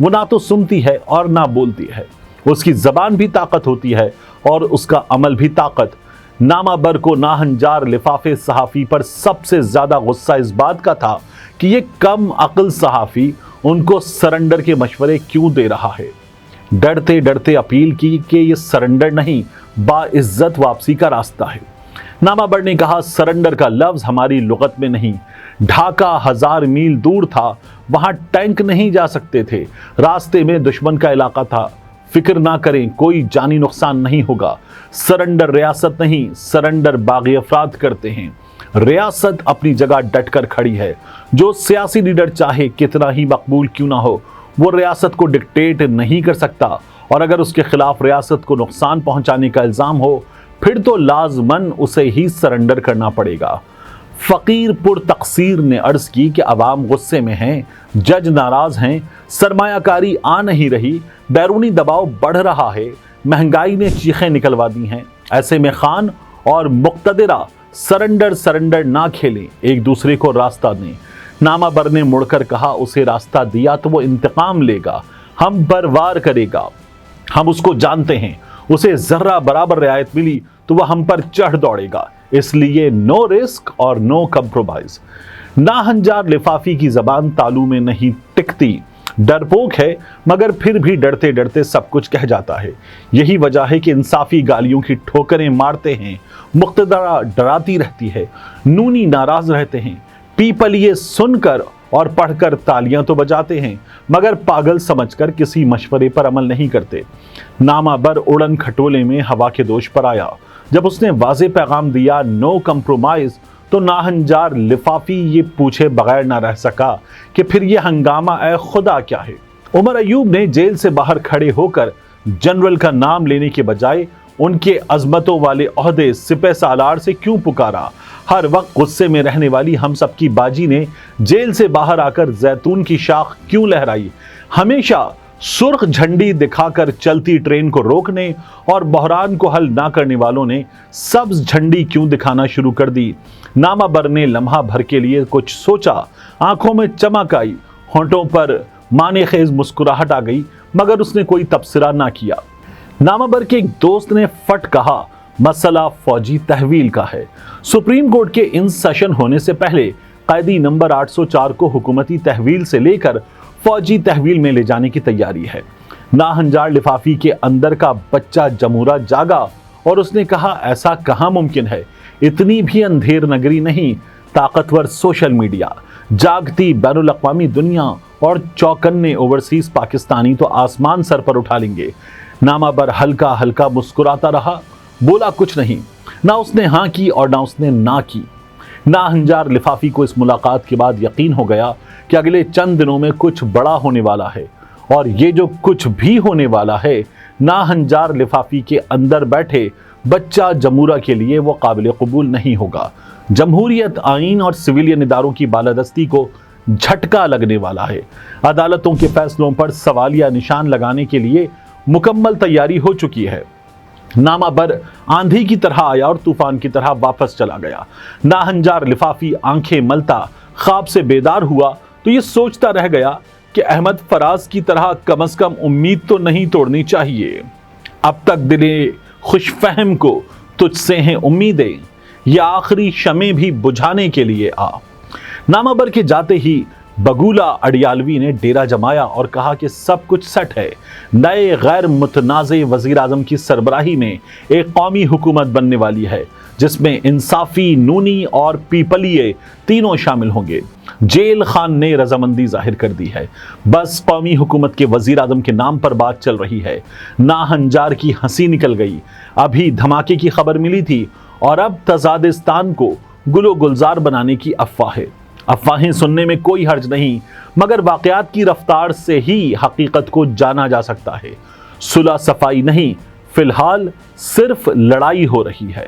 وہ نہ تو سنتی ہے اور نہ بولتی ہے، اس کی زبان بھی طاقت ہوتی ہے اور اس کا عمل بھی طاقت۔ نامہ بر کو ناہنجار لفافے صحافی پر سب سے زیادہ غصہ اس بات کا تھا کہ یہ کم عقل صحافی ان کو سرنڈر کے مشورے کیوں دے رہا ہے۔ ڈرتے ڈرتے اپیل کی کہ یہ سرنڈر نہیں، باعزت واپسی کا راستہ ہے۔ نامہ بر نے کہا، سرنڈر کا لفظ ہماری لغت میں نہیں، ڈھاکہ 1000 میل دور تھا، وہاں ٹینک نہیں جا سکتے تھے، راستے میں دشمن کا علاقہ تھا، فکر نہ کریں، کوئی جانی نقصان نہیں ہوگا۔ سرنڈر ریاست نہیں، سرنڈر باغی افراد کرتے ہیں۔ ریاست اپنی جگہ ڈٹ کر کھڑی ہے۔ جو سیاسی لیڈر چاہے کتنا ہی مقبول کیوں نہ ہو، وہ ریاست کو ڈکٹیٹ نہیں کر سکتا، اور اگر اس کے خلاف ریاست کو نقصان پہنچانے کا الزام ہو پھر تو لازماً اسے ہی سرنڈر کرنا پڑے گا۔ فقیر پر تقصیر نے عرض کی کہ عوام غصے میں ہیں، جج ناراض ہیں، سرمایہ کاری آ نہیں رہی، بیرونی دباؤ بڑھ رہا ہے، مہنگائی نے چیخیں نکلوا دی ہیں، ایسے میں خان اور مقتدرہ سرنڈر نہ کھیلیں، ایک دوسرے کو راستہ دیں۔ نامہ بر نے مڑ کر کہا، اسے راستہ دیا تو وہ انتقام لے گا، ہم پر وار کرے گا، ہم اس کو جانتے ہیں، اسے ذرہ برابر رعایت ملی تو وہ ہم پر چڑھ دوڑے گا، اس لیے نو رسک اور نو کمپرومائز۔ ناہنجار لفافی کی زبان تالو میں نہیں ٹکتی، ڈرپوک ہے مگر پھر بھی ڈرتے ڈرتے سب کچھ کہہ جاتا ہے۔ یہی وجہ ہے کہ انصافی گالیوں کی ٹھوکریں مارتے ہیں، مقتدرہ ڈراتی رہتی ہے، نونی ناراض رہتے ہیں، پیپل یہ سن کر اور پڑھ کر تالیاں تو بجاتے ہیں مگر پاگل سمجھ کر کسی مشورے پر عمل نہیں کرتے۔ نامہ بر اڑن کھٹولے میں ہوا کے دوش پر آیا۔ جب اس نے واضح پیغام دیا نو کمپرومائز تو ناہنجار لفافی یہ پوچھے بغیر نہ رہ سکا کہ پھر یہ ہنگامہ اے خدا کیا ہے۔ عمر ایوب نے جیل سے باہر کھڑے ہو کر جنرل کا نام لینے کے بجائے ان کے عظمتوں والے عہدے سپہ سالار سے کیوں پکارا؟ ہر وقت غصے میں رہنے والی ہم سب کی باجی نے جیل سے باہر آ کر زیتون کی شاخ کیوں لہرائی؟ ہمیشہ سرخ جھنڈی دکھا کر چلتی ٹرین کو روکنے اور بحران کو حل نہ کرنے والوں نے سبز جھنڈی کیوں دکھانا شروع کر دی؟ نامہ بر نے لمحہ بھر کے لیے کچھ سوچا، آنکھوں میں چمک آئی، ہونٹوں پر معنی خیز مسکراہٹ آ گئی، مگر اس نے کوئی تبصرہ نہ کیا۔ نامہ بر کے ایک دوست نے فٹ کہا، مسئلہ فوجی تحویل کا ہے۔ سپریم کورٹ کے ان سیشن ہونے سے پہلے قیدی نمبر 804 کو حکومتی تحویل سے لے کر فوجی تحویل میں لے جانے کی تیاری ہے۔ ناہنجار لفافی کے اندر کا بچہ جمورہ جاگا اور اس نے کہا، ایسا کہاں ممکن ہے، اتنی بھی اندھیر نگری نہیں، طاقتور سوشل میڈیا، جاگتی بین الاقوامی دنیا اور چوکنے اوورسیز پاکستانی تو آسمان سر پر اٹھا لیں گے۔ نامہ بر ہلکا ہلکا مسکراتا رہا، بولا کچھ نہیں، نہ اس نے ہاں کی اور نہ اس نے نہ کی۔ ناہنجار لفافی کو اس ملاقات کے بعد یقین ہو گیا کہ اگلے چند دنوں میں کچھ بڑا ہونے والا ہے، اور یہ جو کچھ بھی ہونے والا ہے ناہنجار لفافی کے اندر بیٹھے بچہ جمورہ کے لیے وہ قابل قبول نہیں ہوگا۔ جمہوریت، آئین اور سویلین اداروں کی بالادستی کو جھٹکا لگنے والا ہے۔ عدالتوں کے فیصلوں پر سوالیہ نشان لگانے کے لیے مکمل تیاری ہو چکی ہے۔ نامہ بر آندھی کی طرح آیا اور طوفان کی طرح واپس چلا گیا۔ ناہنجار لفافی آنکھیں ملتا خواب سے بیدار ہوا تو یہ سوچتا رہ گیا کہ احمد فراز کی طرح کم از کم امید تو نہیں توڑنی چاہیے۔ اب تک دل خوش فہم کو تجھ سے ہیں امیدیں، یہ آخری شمع بھی بجھانے کے لیے آ۔ نامہ بر کے جاتے ہی بگولا اڈیالوی نے ڈیرا جمایا اور کہا کہ سب کچھ سیٹ ہے، نئے غیر متنازع وزیر اعظم کی سربراہی میں ایک قومی حکومت بننے والی ہے جس میں انصافی، نونی اور پیپلیے تینوں شامل ہوں گے۔ جیل خان نے رضامندی ظاہر کر دی ہے، بس قومی حکومت کے وزیر اعظم کے نام پر بات چل رہی ہے۔ ناہنجار کی ہنسی نکل گئی، ابھی دھماکے کی خبر ملی تھی اور اب تزادستان کو گل و گلزار بنانے کی افواہ ہے۔ افواہیں سننے میں کوئی حرج نہیں، مگر واقعات کی رفتار سے ہی حقیقت کو جانا جا سکتا ہے۔ صلح صفائی نہیں، فی الحال صرف لڑائی ہو رہی ہے۔